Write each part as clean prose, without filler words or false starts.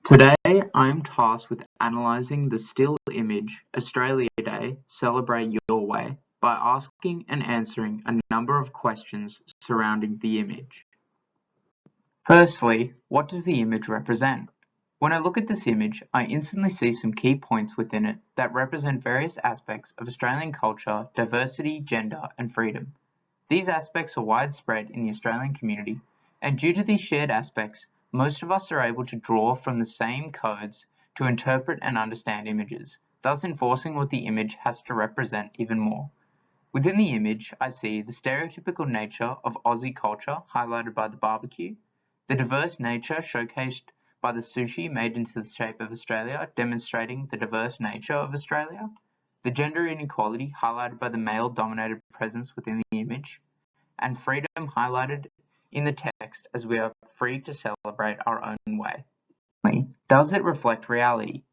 Today I am tasked with analysing the still image Australia Day Celebrate Your Way by asking and answering a number of questions surrounding the image. Firstly, what does the image represent? When I look at this image, I instantly see some key points within it that represent various aspects of Australian culture, diversity, gender, and freedom. These aspects are widespread in the Australian community, and due to these shared aspects, most of us are able to draw from the same codes to interpret and understand images, thus enforcing what the image has to represent even more. Within the image, I see the stereotypical nature of Aussie culture highlighted by the barbecue, the diverse nature showcased by the sushi made into the shape of Australia, demonstrating the diverse nature of Australia, the gender inequality highlighted by the male-dominated presence within the image, and freedom highlighted in the text as we are free to celebrate our own way. Does it reflect reality?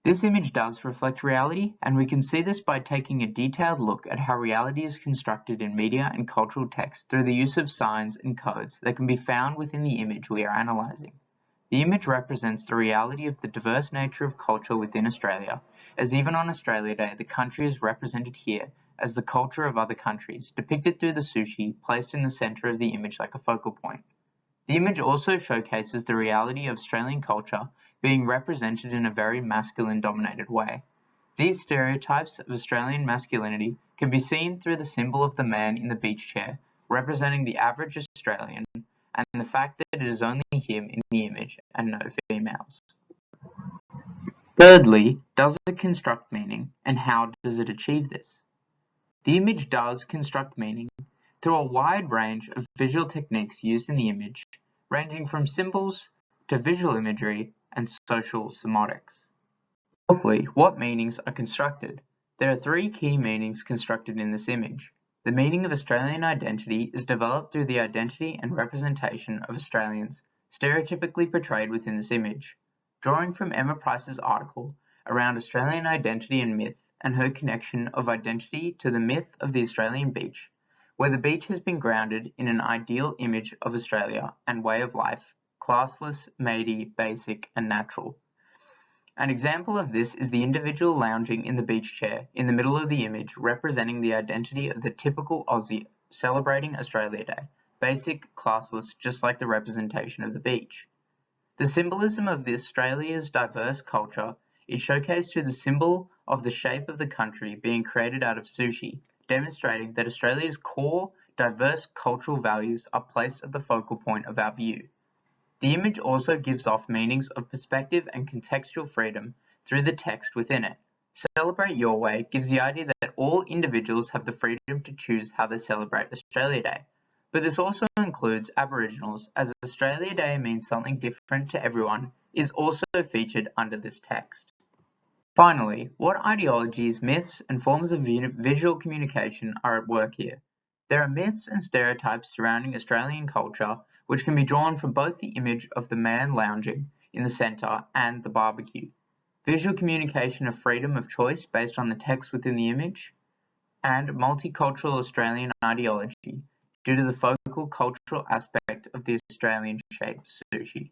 This image does reflect reality, and we can see this by taking a detailed look at how reality is constructed in media and cultural text through the use of signs and codes that can be found within the image we are analysing. The image represents the reality of the diverse nature of culture within Australia, as even on Australia Day the country is represented here as the culture of other countries, depicted through the sushi placed in the centre of the image like a focal point. The image also showcases the reality of Australian culture being represented in a very masculine-dominated way. These stereotypes of Australian masculinity can be seen through the symbol of the man in the beach chair, representing the average Australian, and the fact that it is only him in the image and no females. Thirdly, does it construct meaning, and how does it achieve this? The image does construct meaning through a wide range of visual techniques used in the image, ranging from symbols to visual imagery and social semantics. Fourthly, what meanings are constructed? There are three key meanings constructed in this image. The meaning of Australian identity is developed through the identity and representation of Australians, stereotypically portrayed within this image. Drawing from Emma Price's article around Australian identity and myth, and her connection of identity to the myth of the Australian beach, where the beach has been grounded in an ideal image of Australia and way of life, classless, matey, basic, and natural. An example of this is the individual lounging in the beach chair in the middle of the image, representing the identity of the typical Aussie celebrating Australia Day, basic, classless, just like the representation of the beach. The symbolism of the Australia's diverse culture is showcased through the symbol of the shape of the country being created out of sushi, demonstrating that Australia's core, diverse cultural values are placed at the focal point of our view. The image also gives off meanings of perspective and contextual freedom through the text within it. Celebrate Your Way gives the idea that all individuals have the freedom to choose how they celebrate Australia Day. But this also includes Aboriginals, as Australia Day means something different to everyone, is also featured under this text. Finally, what ideologies, myths, and forms of visual communication are at work here? There are myths and stereotypes surrounding Australian culture which can be drawn from both the image of the man lounging in the centre and the barbecue. Visual communication of freedom of choice based on the text within the image, and multicultural Australian ideology due to the focal cultural aspect of the Australian shaped sushi.